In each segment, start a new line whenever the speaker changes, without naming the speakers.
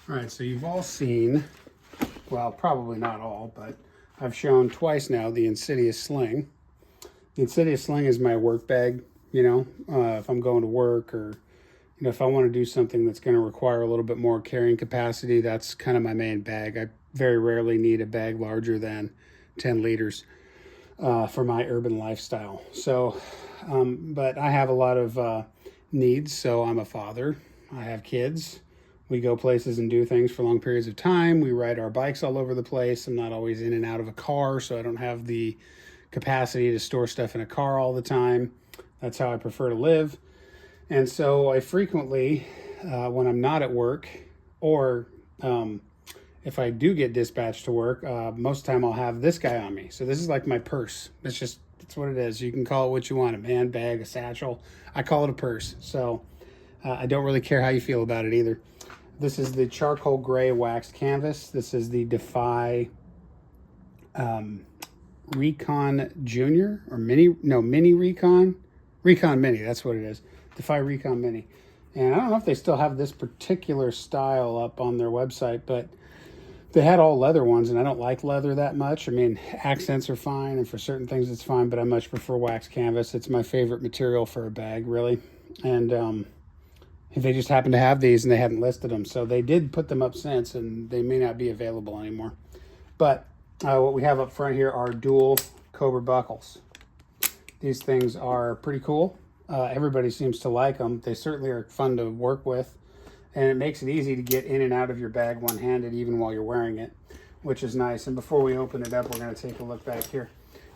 All right, so you've all seen, well, probably not all, but I've shown twice now the Insidious Sling. The Insidious Sling is my work bag, if I'm going to work or, if I want to do something that's going to require a little bit more carrying capacity, that's kind of my main bag. I very rarely need a bag larger than 10 liters for my urban lifestyle. So, but I have a lot of needs. So I'm a father. I have kids. We go places and do things for long periods of time. We ride our bikes all over the place. I'm not always in and out of a car, so I don't have the capacity to store stuff in a car all the time. That's how I prefer to live. And so I frequently, when I'm not at work, or if I do get dispatched to work, most of the time I'll have this guy on me. So this is like my purse. That's what it is. You can call it what you want, a man bag, a satchel. I call it a purse. So I don't really care how you feel about it either. This is the charcoal gray waxed canvas. This is the Defy Recon Junior or Mini Recon Mini. That's what it is. Defy Recon Mini. And I don't know if they still have this particular style up on their website, but they had all leather ones, and I don't like leather that much. I mean, accents are fine, and for certain things it's fine, but I much prefer wax canvas. It's my favorite material for a bag, really. And they just happen to have these, and they hadn't listed them. So they did put them up since, and they may not be available anymore. But what we have up front here are dual Cobra buckles. These things are pretty cool. Everybody seems to like them. They certainly are fun to work with, and it makes it easy to get in and out of your bag one-handed even while you're wearing it, which is nice. And before we open it up, we're going to take a look back here.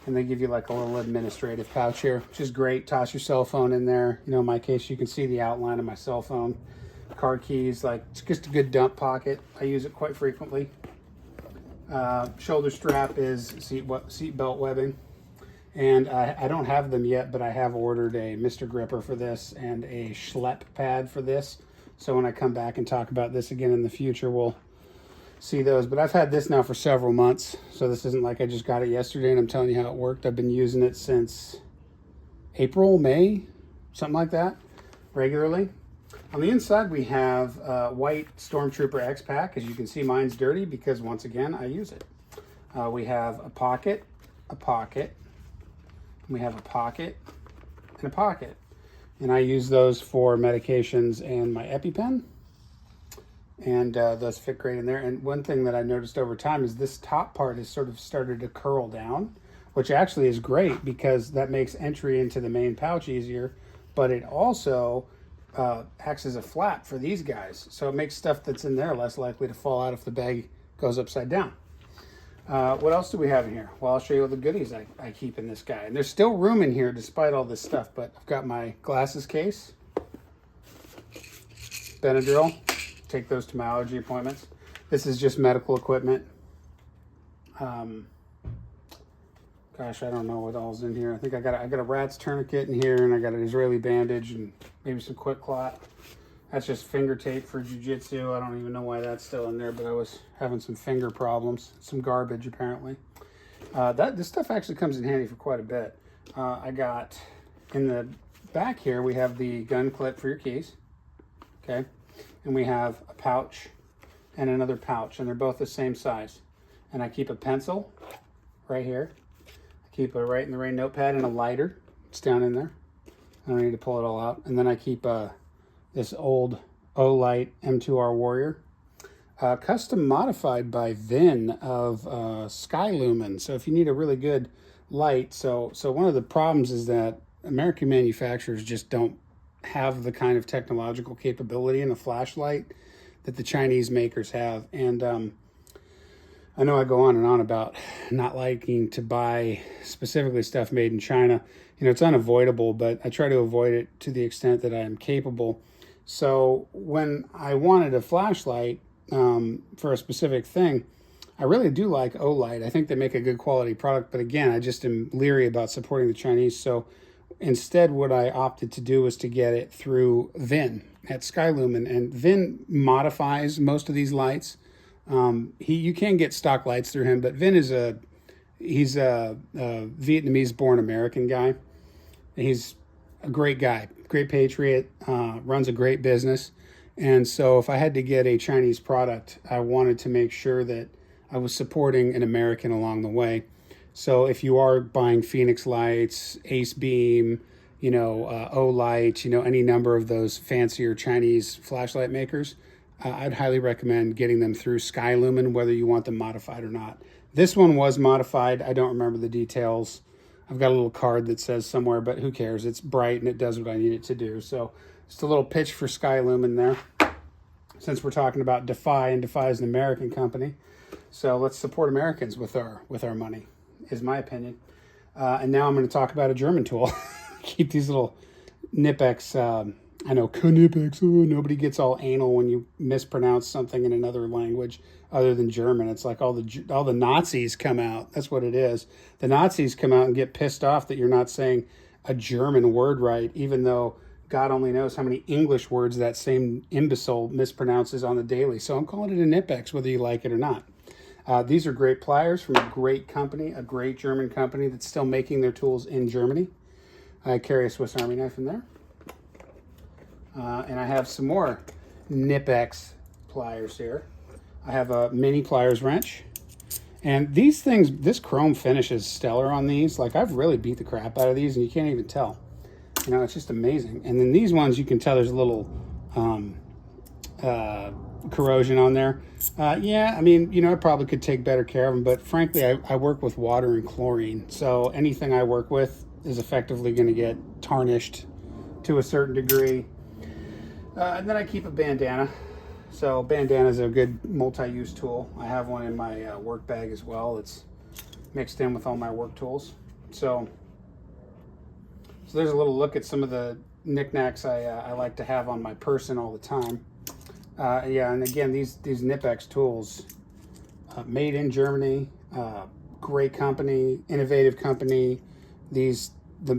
And they give you like a little administrative pouch here, which is great. Toss your cell phone in there. In my case, you can see the outline of my cell phone. Card keys, it's just a good dump pocket. I use it quite frequently. Shoulder strap is seat belt webbing. And I don't have them yet, but I have ordered a Mr. Gripper for this and a Schlepp pad for this. So when I come back and talk about this again in the future, we'll see those. But I've had this now for several months, so this isn't like I just got it yesterday and I'm telling you how it worked. I've been using it since April, May, something like that, regularly. On the inside, we have white Stormtrooper Xpac. As you can see, mine's dirty because, once again, I use it. We have a pocket, we have a pocket, and a pocket. And I use those for medications and my EpiPen. And those fit great in there. And one thing that I noticed over time is this top part has sort of started to curl down, which actually is great because that makes entry into the main pouch easier, but it also acts as a flap for these guys. So it makes stuff that's in there less likely to fall out if the bag goes upside down. What else do we have in here? Well, I'll show you all the goodies I keep in this guy. And there's still room in here despite all this stuff, but I've got my glasses case, Benadryl. Take those to my allergy appointments. This is just medical equipment. Gosh, I don't know what all's in here. I think I got a rat's tourniquet in here, and I got an Israeli bandage and maybe some quick clot. That's just finger tape for jiu-jitsu. I don't even know why that's still in there, but I was having some finger problems. Some garbage, apparently. This stuff actually comes in handy for quite a bit. I got, in the back here, we have the gun clip for your keys. Okay. And we have a pouch and another pouch, and they're both the same size. And I keep a pencil right here. I keep a Right in the Rain notepad and a lighter. It's down in there. I don't need to pull it all out. And then I keep this old Olight M2R Warrior, custom modified by Vin of Sky Lumen. So if you need a really good light, so one of the problems is that American manufacturers just don't have the kind of technological capability in a flashlight that the Chinese makers have. And I know I go on and on about not liking to buy specifically stuff made in China. It's unavoidable, but I try to avoid it to the extent that I am capable. So when I wanted a flashlight for a specific thing, I really do like Olight. I think they make a good quality product, but again, I just am leery about supporting the Chinese. So instead, what I opted to do was to get it through Vin at Sky Lumen, and Vin modifies most of these lights. You can get stock lights through him, but Vin is he's a Vietnamese-born American guy. He's a great guy, great patriot, runs a great business, And so if I had to get a Chinese product, I wanted to make sure that I was supporting an American along the way. So if you are buying Phoenix lights, Ace Beam, O-Light, any number of those fancier Chinese flashlight makers, I'd highly recommend getting them through Skylumen, whether you want them modified or not. This one was modified. I don't remember the details. I've got a little card that says somewhere, but who cares? It's bright and it does what I need it to do. So just a little pitch for Skylumen there, since we're talking about Defy, and Defy is an American company. So let's support Americans with our money, is my opinion. And now I'm going to talk about a German tool. Keep these little Knipex, I know, Knipex, nobody gets all anal when you mispronounce something in another language other than German. It's like all the Nazis come out. That's what it is. The Nazis come out and get pissed off that you're not saying a German word right, even though God only knows how many English words that same imbecile mispronounces on the daily. So I'm calling it a Knipex, whether you like it or not. These are great pliers from a great company, a great German company that's still making their tools in Germany. I carry a Swiss Army knife in there. And I have some more Knipex pliers here. I have a mini pliers wrench. And these things, this chrome finish is stellar on these. Like, I've really beat the crap out of these and you can't even tell. It's just amazing. And then these ones, you can tell there's a little corrosion on there. Yeah, I probably could take better care of them, but frankly, I work with water and chlorine. So anything I work with is effectively going to get tarnished to a certain degree. And then I keep a bandana. So bandana is a good multi-use tool. I have one in my work bag as well. It's mixed in with all my work tools. So there's a little look at some of the knickknacks I like to have on my person all the time. Yeah, and again, these Knipex tools, made in Germany, great company, innovative company. The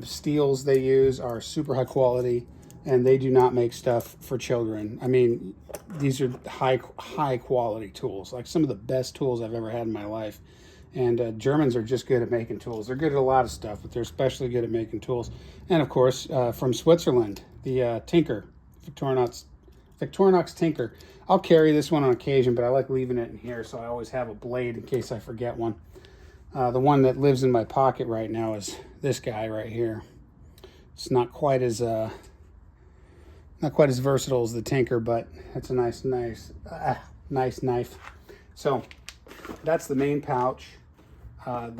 steels they use are super high quality, and they do not make stuff for children. These are high quality tools, like some of the best tools I've ever had in my life. And Germans are just good at making tools. They're good at a lot of stuff, but they're especially good at making tools. And of course, from Switzerland, the Tinker, Victorinox Tinker. I'll carry this one on occasion, but I like leaving it in here, so I always have a blade in case I forget one. The one that lives in my pocket right now is this guy right here. It's not quite as versatile as the Tinker, but it's a nice knife. So that's the main pouch. So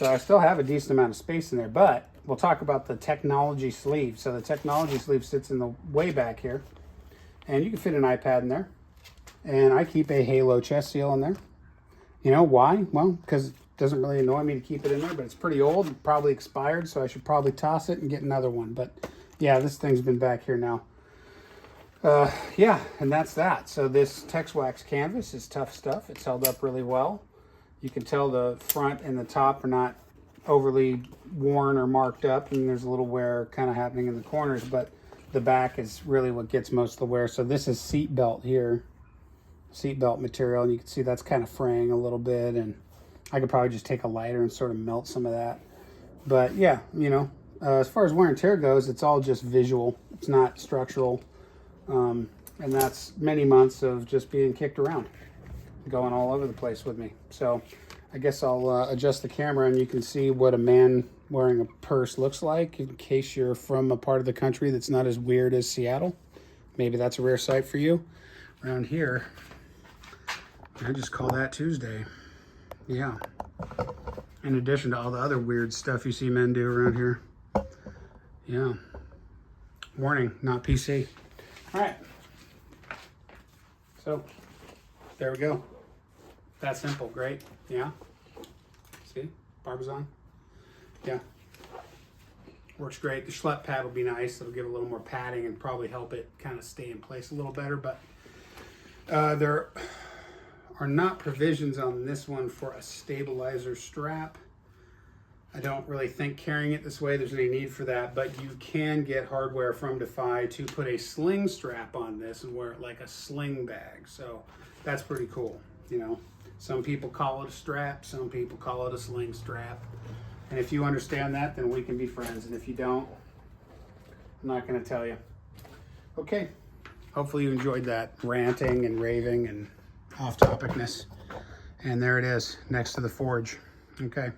I still have a decent amount of space in there, but we'll talk about the technology sleeve. So the technology sleeve sits in the way back here, and you can fit an iPad in there. And I keep a Halo chest seal in there. You know why? Well, because it doesn't really annoy me to keep it in there, but it's pretty old, probably expired, so I should probably toss it and get another one. But yeah, this thing's been back here now. Yeah, and that's that. So this Texwax canvas is tough stuff. It's held up really well. You can tell the front and the top are not overly worn or marked up, and there's a little wear kind of happening in the corners, but the back is really what gets most of the wear. So this is seat belt here, seat belt material, and you can see that's kind of fraying a little bit, and I could probably just take a lighter and sort of melt some of that. But yeah, as far as wear and tear goes, it's all just visual. It's not structural. And that's many months of just being kicked around, going all over the place with me. So I guess I'll adjust the camera and you can see what a man wearing a purse looks like, in case you're from a part of the country that's not as weird as Seattle. Maybe that's a rare sight for you. Around here, I just call that Tuesday. Yeah. In addition to all the other weird stuff you see men do around here. Yeah. Warning, not PC. All right. So there we go. That simple, great. Yeah. See, Barbizon. Yeah. Works great. The schlep pad will be nice. It'll give a little more padding and probably help it kind of stay in place a little better. But there are not provisions on this one for a stabilizer strap. I don't really think carrying it this way there's any need for that, but you can get hardware from Defy to put a sling strap on this and wear it like a sling bag. So that's pretty cool. Some people call it a strap, some people call it a sling strap. And if you understand that, then we can be friends. And if you don't, I'm not going to tell you. Okay, hopefully you enjoyed that ranting and raving and off-topicness. And there it is, next to the forge. Okay.